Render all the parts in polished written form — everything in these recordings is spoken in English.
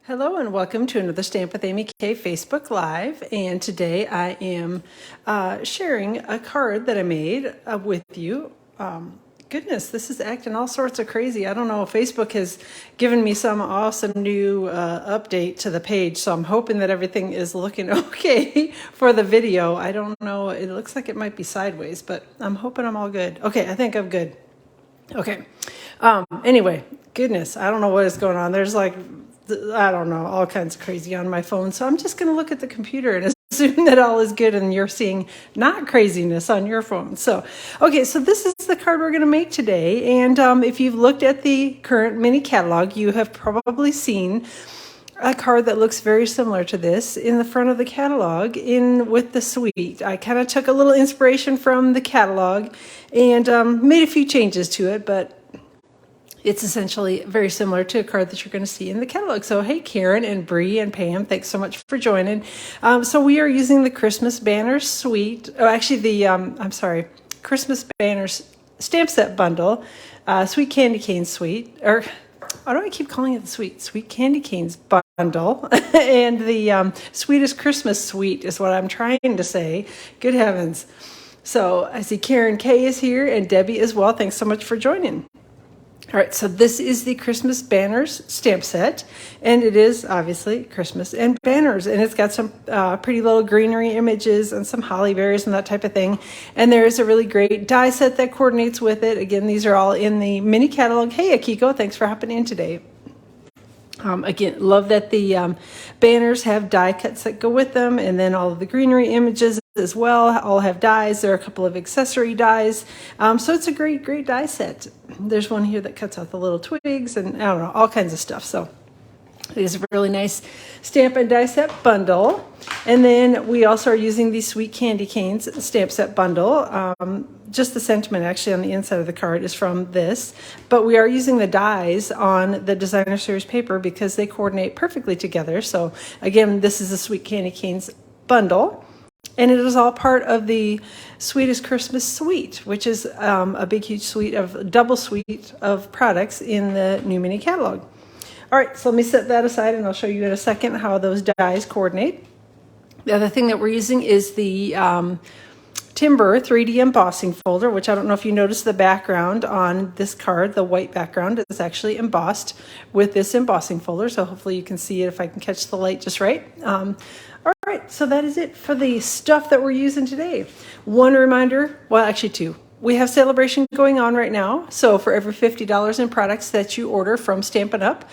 Hello and welcome to another Stamp with Amy K Facebook Live. And today I am sharing a card that I made with you. Goodness, this is acting all sorts of crazy. I don't know. Facebook has given me some awesome new update to the page, so I'm hoping that everything is looking okay for the video. I don't know. It looks like it might be sideways, but I'm hoping I'm all good. Okay, I think I'm good. Okay. Anyway, goodness, I don't know what is going on. There's like, I don't know, all kinds of crazy on my phone. So I'm just going to look at the computer and assume that all is good and you're seeing not craziness on your phone. So, okay, so this is the card we're going to make today. And if you've looked at the current mini catalog, you have probably seen a card that looks very similar to this in the front of the catalog with the suite. I kind of took a little inspiration from the catalog and made a few changes to it, but it's essentially very similar to a card that you're going to see in the catalog. So, hey, Karen and Bree and Pam, thanks so much for joining. So we are using the Christmas Banners Suite. Oh, actually, the, Christmas Banners Stamp Set Bundle, Sweet Candy Cane Suite, or why do I keep calling it the Suite? Sweet Candy Canes Bundle. And the Sweetest Christmas Suite is what I'm trying to say. Good heavens. So I see Karen K is here and Debbie as well. Thanks so much for joining. All right, so this is the Christmas Banners stamp set, and it is obviously Christmas and banners, and it's got some pretty little greenery images and some holly berries and that type of thing. And there is a really great die set that coordinates with it. Again, these are all in the mini catalog. Hey, Akiko, thanks for hopping in today. Again, love that the banners have die cuts that go with them, and then all of the greenery images as well all have dies. There are a couple of accessory dies, so it's a great die set. There's one here that cuts out the little twigs and I don't know, all kinds of stuff. So it is a really nice stamp and die set bundle. And then we also are using the Sweet Candy Canes stamp set bundle. Just the sentiment actually on the inside of the card is from this, but we are using the dies on the Designer Series paper because they coordinate perfectly together. So again, this is the Sweet Candy Canes bundle. And it is all part of the Sweetest Christmas Suite, which is a big, huge suite of double suite of products in the new mini catalog. All right, so let me set that aside and I'll show you in a second how those dies coordinate. The other thing that we're using is the Timber 3D embossing folder, which I don't know if you noticed the background on this card, the white background is actually embossed with this embossing folder. So hopefully you can see it if I can catch the light just right. All right, so that is it for the stuff that we're using today. One reminder, well, actually two. We have Celebration going on right now. So for every $50 in products that you order from Stampin' Up,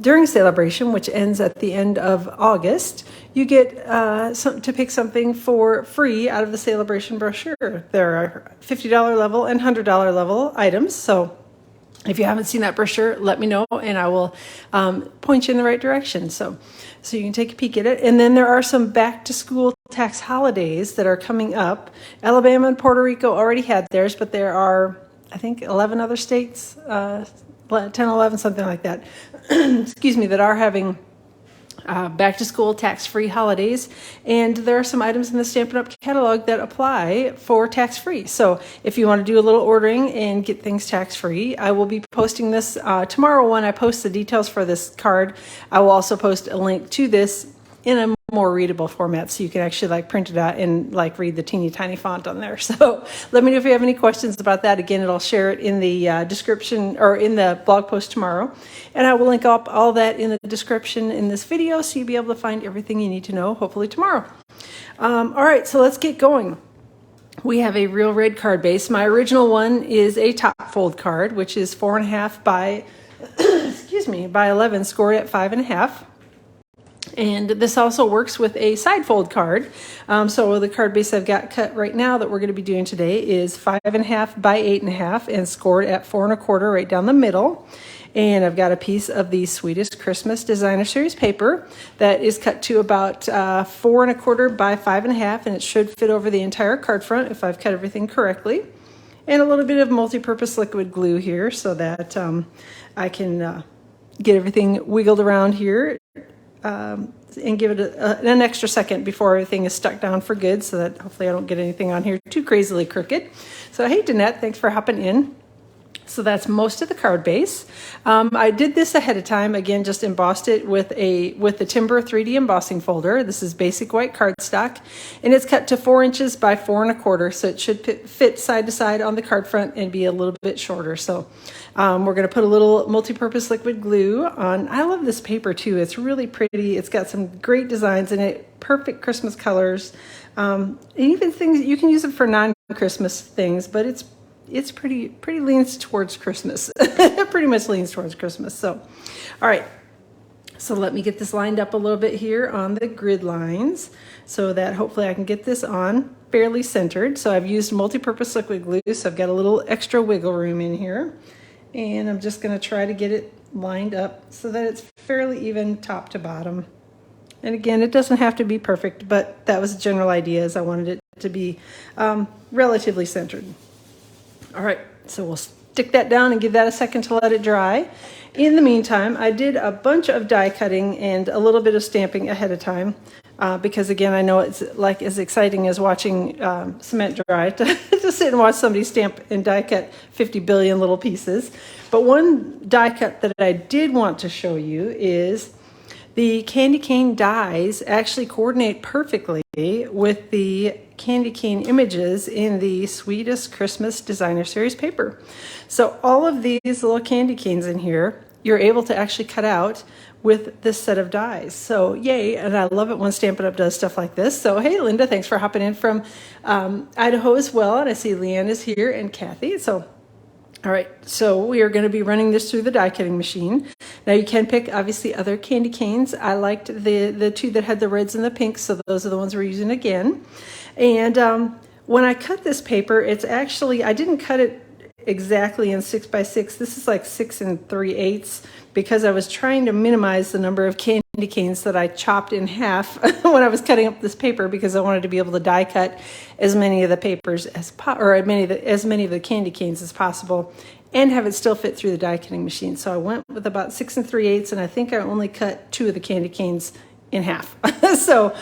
during Celebration, which ends at the end of August, you get to pick something for free out of the Celebration brochure. There are $50 level and $100 level items. So if you haven't seen that brochure, let me know and I will point you in the right direction. So you can take a peek at it. And then there are some back to school tax holidays that are coming up. Alabama and Puerto Rico already had theirs, but there are, I think, 11 other states, 10, 11, something like that, excuse me, that are having back to school tax-free holidays, and there are some items in the Stampin' Up! Catalog that apply for tax-free. So if you want to do a little ordering and get things tax-free, I will be posting this tomorrow when I post the details for this card. I will also post a link to this in a more readable format so you can actually like print it out and like read the teeny tiny font on there. So let me know if you have any questions about that. Again, I'll share it in the description or in the blog post tomorrow. And I will link up all that in the description in this video so you'll be able to find everything you need to know hopefully tomorrow. All right, so let's get going. We have a real red card base. My original one is a top fold card, which is 4.5 by, excuse me, by 11, scored at 5.5. And this also works with a side fold card. So the card base I've got cut right now that we're going to be doing today is 5.5 by 8.5 and scored at 4.25 right down the middle. And I've got a piece of the Sweetest Christmas Designer Series paper that is cut to about 4.25 by 5.5, and it should fit over the entire card front if I've cut everything correctly. And a little bit of multi-purpose liquid glue here so that I can get everything wiggled around here. And give it an extra second before everything is stuck down for good so that hopefully I don't get anything on here too crazily crooked. So hey, Danette, thanks for hopping in. So that's most of the card base. I did this ahead of time. Again, just embossed it with the Timber 3D embossing folder. This is basic white cardstock, and it's cut to 4 inches by 4 1/4, so it should fit side to side on the card front and be a little bit shorter. So we're going to put a little multi-purpose liquid glue on. I love this paper too. It's really pretty. It's got some great designs in it, perfect Christmas colors, and even things you can use it for non-Christmas things, but it's pretty leans towards Christmas. It pretty much leans towards Christmas. So, all right. So let me get this lined up a little bit here on the grid lines so that hopefully I can get this on fairly centered. So I've used multi-purpose liquid glue, so I've got a little extra wiggle room in here. And I'm just going to try to get it lined up so that it's fairly even top to bottom. And again, it doesn't have to be perfect, but that was the general idea, is I wanted it to be relatively centered. All right, so we'll stick that down and give that a second to let it dry. In the meantime, I did a bunch of die cutting and a little bit of stamping ahead of time because, again, I know it's like as exciting as watching cement dry to sit and watch somebody stamp and die cut 50 billion little pieces. But one die cut that I did want to show you is the candy cane dies actually coordinate perfectly with the candy cane images in the Sweetest Christmas Designer Series paper. So all of these little candy canes in here, you're able to actually cut out with this set of dies. So yay, and I love it when Stampin' Up! Does stuff like this. So hey, Linda, thanks for hopping in from Idaho as well. And I see Leanne is here and Kathy. So all right, so we are going to be running this through the die cutting machine. Now you can pick obviously other candy canes. I liked the two that had the reds and the pinks, so those are the ones we're using again. And when I cut this paper, it's actually, I didn't cut it exactly in 6 by 6. This is like 6 3/8 because I was trying to minimize the number of candy canes that I chopped in half when I was cutting up this paper, because I wanted to be able to die cut as many of the papers as as many of the candy canes as possible and have it still fit through the die cutting machine. So I went with about 6 3/8, and I think I only cut 2 of the candy canes in half. So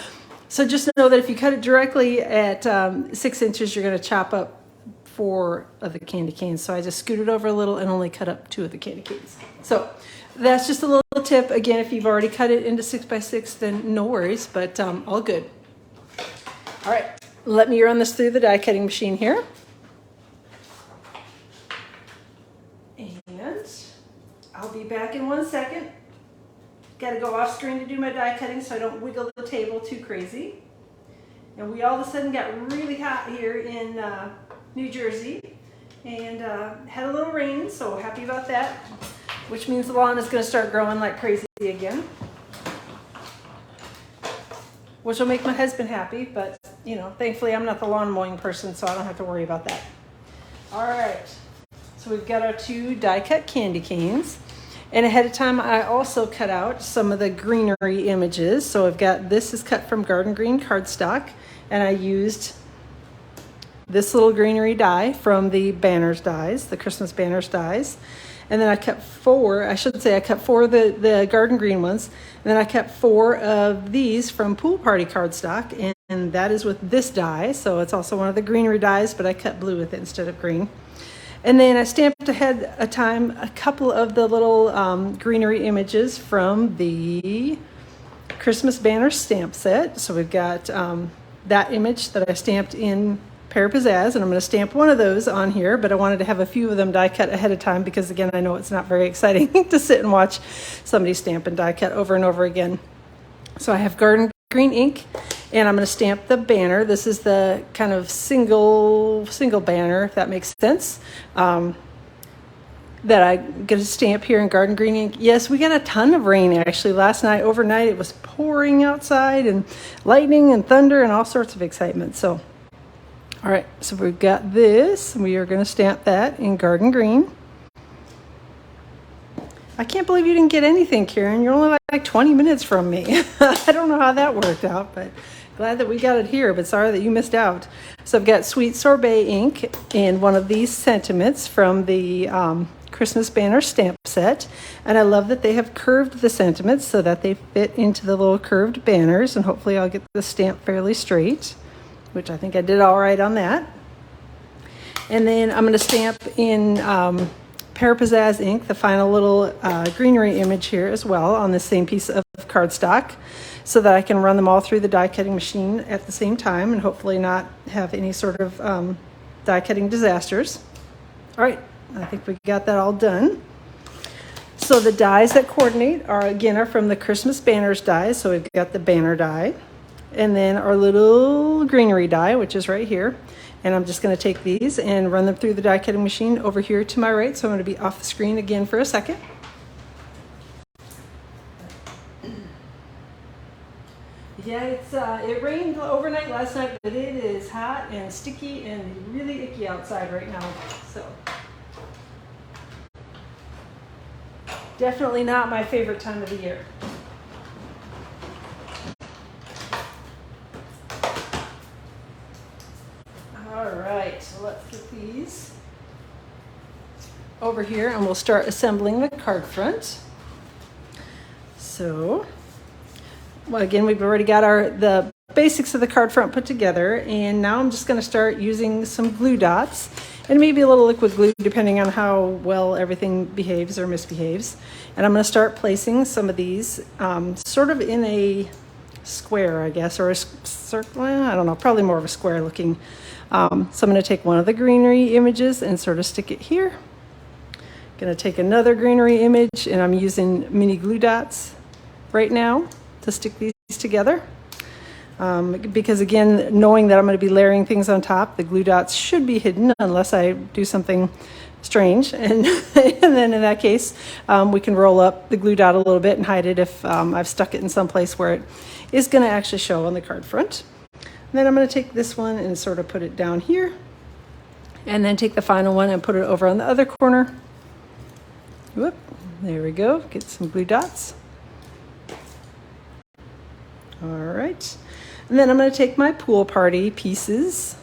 just know that if you cut it directly at 6 inches, you're going to chop up 4 of the candy canes. So I just scooted over a little and only cut up 2 of the candy canes. So that's just a little tip. Again, if you've already cut it into 6 by 6, then no worries, but all good. All right, let me run this through the die cutting machine here. And I'll be back in 1 second. Got to go off screen to do my die cutting so I don't wiggle the table too crazy. And we all of a sudden got really hot here in New Jersey and had a little rain, so happy about that, which means the lawn is going to start growing like crazy again, which will make my husband happy, but you know, thankfully I'm not the lawn mowing person, so I don't have to worry about that. All right, so we've got our 2 die cut candy canes. And ahead of time, I also cut out some of the greenery images. So I've got, this is cut from Garden Green cardstock, and I used this little greenery die from the banners dies, the Christmas banners dies. And then I cut 4, I should say I cut 4 of the Garden Green ones. And then I cut 4 of these from Pool Party cardstock, and that is with this die. So it's also one of the greenery dies, but I cut blue with it instead of green. And then I stamped ahead of time a couple of the little greenery images from the Christmas banner stamp set. So we've got that image that I stamped in Pear Pizzazz, and I'm going to stamp one of those on here, but I wanted to have a few of them die cut ahead of time because, again, I know it's not very exciting to sit and watch somebody stamp and die cut over and over again. So I have Garden Green ink, and I'm going to stamp the banner. This is the kind of single banner, if that makes sense, that I'm going to stamp here in Garden Green ink. Yes, we got a ton of rain, actually. Last night, overnight, it was pouring outside, and lightning and thunder and all sorts of excitement. So, all right, so we've got this. We are going to stamp that in Garden Green. I can't believe you didn't get anything, Karen. You're only like 20 minutes from me. I don't know how that worked out, but glad that we got it here, but sorry that you missed out. So I've got Sweet Sorbet ink in one of these sentiments from the Christmas banner stamp set. And I love that they have curved the sentiments so that they fit into the little curved banners, and hopefully I'll get the stamp fairly straight, which I think I did all right on that. And then I'm going to stamp in Pear Pizzazz ink, the final little greenery image here as well on the same piece of cardstock, so that I can run them all through the die cutting machine at the same time and hopefully not have any sort of die cutting disasters. All right, I think we got that all done. So the dies that coordinate are from the Christmas banners dies. So we've got the banner die, and then our little greenery die, which is right here. And I'm just going to take these and run them through the die cutting machine over here to my right. So I'm going to be off the screen again for a second. Yeah, it rained overnight last night, but it is hot and sticky and really icky outside right now. So definitely not my favorite time of the year. All right, so let's get these over here and we'll start assembling the card front. So, well, again, we've already got the basics of the card front put together, and now I'm just going to start using some glue dots and maybe a little liquid glue depending on how well everything behaves or misbehaves. And I'm going to start placing some of these sort of in a square, I guess, or a circle. I don't know, probably more of a square looking. So I'm going to take one of the greenery images and sort of stick it here. Going to take another greenery image, and I'm using mini glue dots right now to stick these together. Because again, knowing that I'm going to be layering things on top, the glue dots should be hidden unless I do something strange. And, and then in that case, we can roll up the glue dot a little bit and hide it if I've stuck it in some place where it is going to actually show on the card front. And then I'm going to take this one and sort of put it down here, and then take the final one and put it over on the other corner. Whoop, there we go. Get some glue dots. All right. And then I'm going to take my pool party pieces,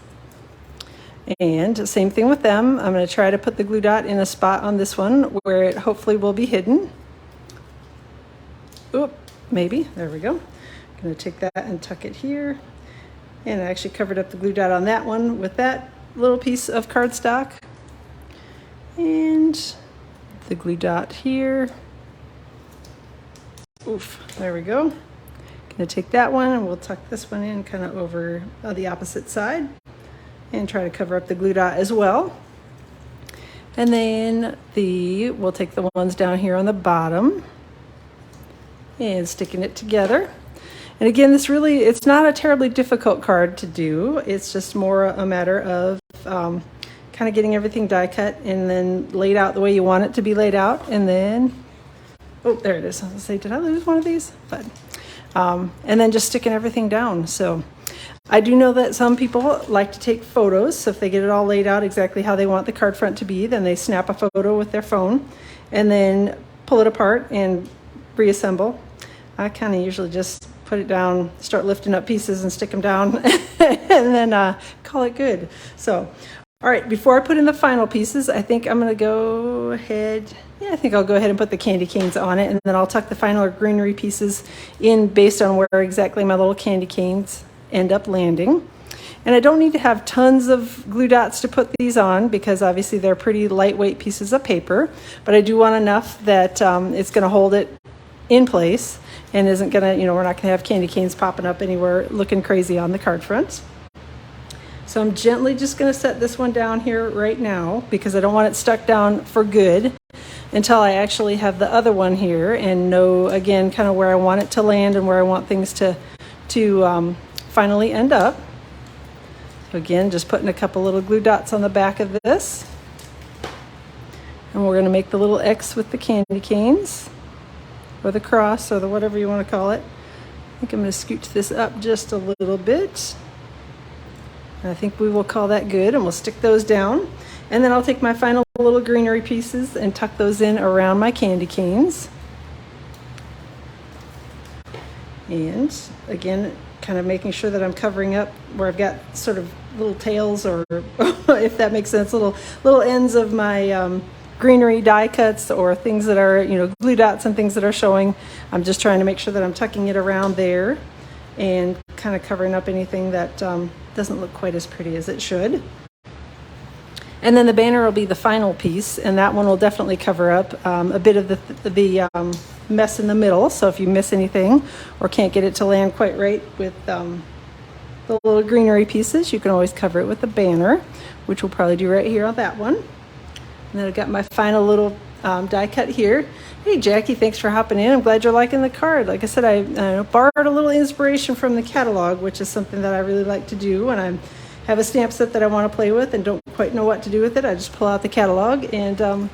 and same thing with them. I'm going to try to put the glue dot in a spot on this one where it hopefully will be hidden. Oop, maybe. There we go. I'm going to take that and tuck it here. And I actually covered up the glue dot on that one with that little piece of cardstock. And the glue dot here. Oof, there we go. Going to take that one and we'll tuck this one in kind of over the opposite side and try to cover up the glue dot as well. And then we'll take the ones down here on the bottom and sticking it together. And again, it's not a terribly difficult card to do. It's just more a matter of kind of getting everything die cut and then laid out the way you want it to be laid out. And then, oh, there it is. I was going to say, did I lose one of these? But, and then just sticking everything down. So I do know that some people like to take photos. So if they get it all laid out exactly how they want the card front to be, then they snap a photo with their phone and then pull it apart and reassemble. I kind of usually just put it down, start lifting up pieces and stick them down and then call it good. So, all right, before I put in the final pieces, I think I'm going to go ahead. Yeah, I think I'll go ahead and put the candy canes on it, and then I'll tuck the final greenery pieces in based on where exactly my little candy canes end up landing. And I don't need to have tons of glue dots to put these on because obviously they're pretty lightweight pieces of paper, but I do want enough that it's going to hold it in place and isn't going to, we're not going to have candy canes popping up anywhere looking crazy on the card front. So I'm gently just going to set this one down here right now because I don't want it stuck down for good until I actually have the other one here and know, again, kind of where I want it to land and where I want things to finally end up. So again, just putting a couple little glue dots on the back of this. And we're going to make the little X with the candy canes, or the cross, or the whatever you want to call it. I think I'm going to scooch this up just a little bit. And I think we will call that good, and we'll stick those down. And then I'll take my final little greenery pieces and tuck those in around my candy canes. And again, kind of making sure that I'm covering up where I've got sort of little tails, or if that makes sense, little ends of my greenery die cuts or things that are, glue dots and things that are showing. I'm just trying to make sure that I'm tucking it around there and kind of covering up anything that doesn't look quite as pretty as it should. And then the banner will be the final piece, and that one will definitely cover up a bit of the mess in the middle. So if you miss anything or can't get it to land quite right with the little greenery pieces, you can always cover it with the banner, which we'll probably do right here on that one. And then I've got my final little die cut here. Hey Jackie, thanks for hopping in. I'm glad you're liking the card. Like I said, I borrowed a little inspiration from the catalog, which is something that I really like to do when I have a stamp set that I want to play with and don't quite know what to do with it. I just pull out the catalog and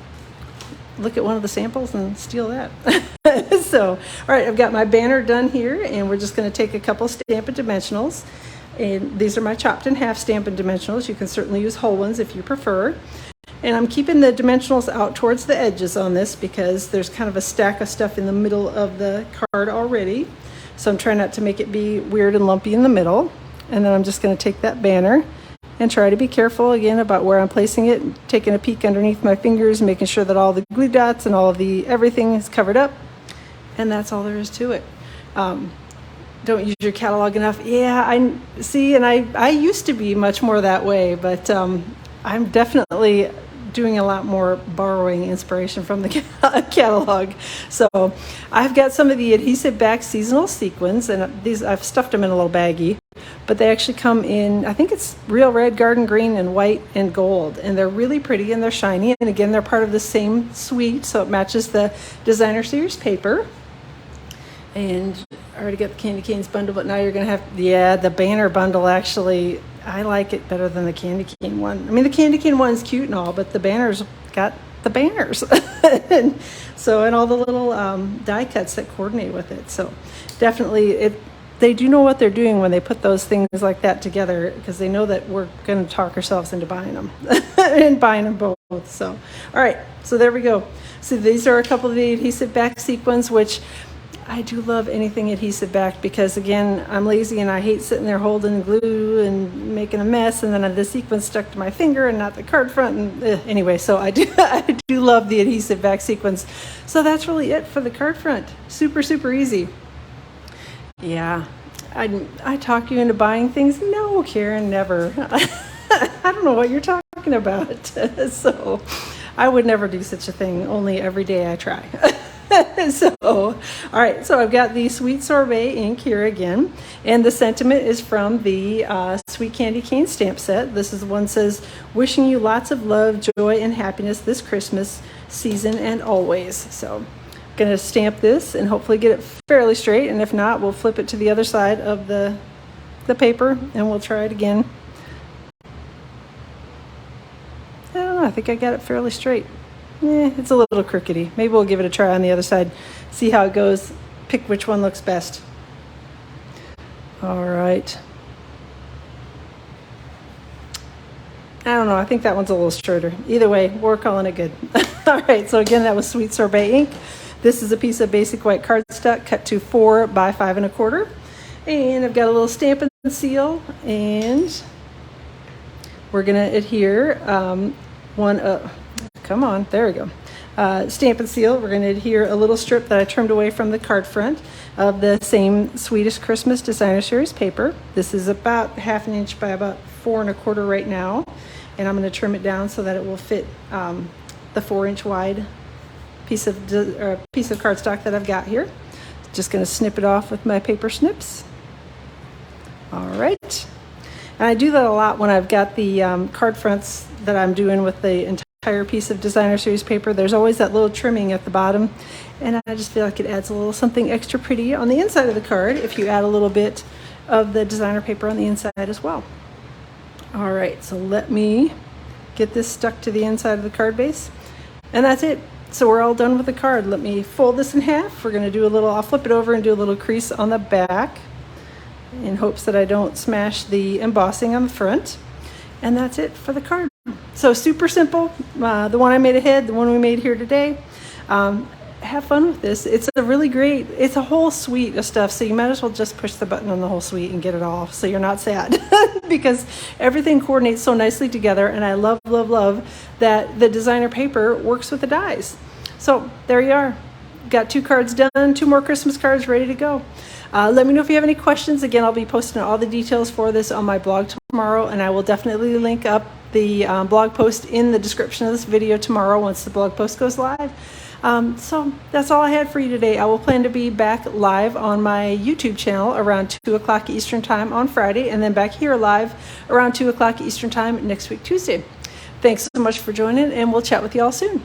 look at one of the samples and steal that. So, all right, I've got my banner done here, and we're just going to take a couple Stampin' Dimensionals. And these are my chopped in half Stampin' Dimensionals. You can certainly use whole ones if you prefer. And I'm keeping the dimensionals out towards the edges on this because there's kind of a stack of stuff in the middle of the card already. So I'm trying not to make it be weird and lumpy in the middle. And then I'm just going to take that banner and try to be careful again about where I'm placing it, taking a peek underneath my fingers, making sure that all the glue dots and all of the everything is covered up. And that's all there is to it. Don't use your catalog enough. Yeah, I see, and I used to be much more that way, but I'm definitely doing a lot more borrowing inspiration from the catalog. So I've got some of the adhesive back seasonal sequins, and these I've stuffed them in a little baggie, but they actually come in, I think it's real red, garden green, and white and gold, and they're really pretty and they're shiny, and again they're part of the same suite, so it matches the designer series paper. And I already got the Candy Canes bundle, but now you're going to have, yeah, the banner bundle actually, I like it better than the Candy Cane one. I mean, the Candy Cane one's cute and all, but the banner's got the banners. And so, and all the little die cuts that coordinate with it. So definitely, they do know what they're doing when they put those things like that together, because they know that we're going to talk ourselves into buying them and buying them both. So, all right, so there we go. So these are a couple of the adhesive back sequins, which I do love anything adhesive back because, again, I'm lazy and I hate sitting there holding glue and making a mess, and then the sequins stuck to my finger and not the card front. And anyway, so I do love the adhesive back sequins. So that's really it for the card front. Super, super easy. Yeah, I talk you into buying things. No, Karen, never. I don't know what you're talking about. So I would never do such a thing. Only every day I try. So, all right, so I've got the Sweet Sorbet ink here again, and the sentiment is from the Sweet Candy Cane stamp set. This is the one that says, wishing you lots of love, joy, and happiness this Christmas season and always. So I'm going to stamp this and hopefully get it fairly straight, and if not, we'll flip it to the other side of the paper, and we'll try it again. I don't know, I think I got it fairly straight. It's a little crookedy. Maybe we'll give it a try on the other side, see how it goes, pick which one looks best. All right. I don't know, I think that one's a little shorter. Either way, we're calling it good. All right, so again, that was Sweet Sorbet ink. This is a piece of basic white cardstock cut to 4 by 5 1/4. And I've got a little Stampin' Seal, and we're gonna adhere come on, there we go. Stampin' Seal, we're going to adhere a little strip that I trimmed away from the card front of the same Swedish Christmas Designer Series paper. This is about 1/2 inch by about 4 1/4 right now, and I'm going to trim it down so that it will fit the 4-inch wide piece of cardstock that I've got here. Just going to snip it off with my paper snips. All right, and I do that a lot when I've got the card fronts that I'm doing with the entire piece of Designer Series paper. There's always that little trimming at the bottom, and I just feel like it adds a little something extra pretty on the inside of the card if you add a little bit of the designer paper on the inside as well. All right, so let me get this stuck to the inside of the card base, and that's it. So we're all done with the card. Let me fold this in half. We're going to do I'll flip it over and do a little crease on the back in hopes that I don't smash the embossing on the front, and that's it for the card. So super simple. The one I made ahead, the one we made here today. Have fun with this. It's a whole suite of stuff, so you might as well just push the button on the whole suite and get it all so you're not sad because everything coordinates so nicely together, and I love, love, love that the designer paper works with the dies. So there you are. Got 2 cards done, 2 more Christmas cards ready to go. Let me know if you have any questions. Again, I'll be posting all the details for this on my blog tomorrow, and I will definitely link up the blog post in the description of this video tomorrow once the blog post goes live. So that's all I had for you today. I will plan to be back live on my YouTube channel around 2 o'clock Eastern Time on Friday, and then back here live around 2 o'clock Eastern Time next week, Tuesday. Thanks so much for joining, and we'll chat with you all soon.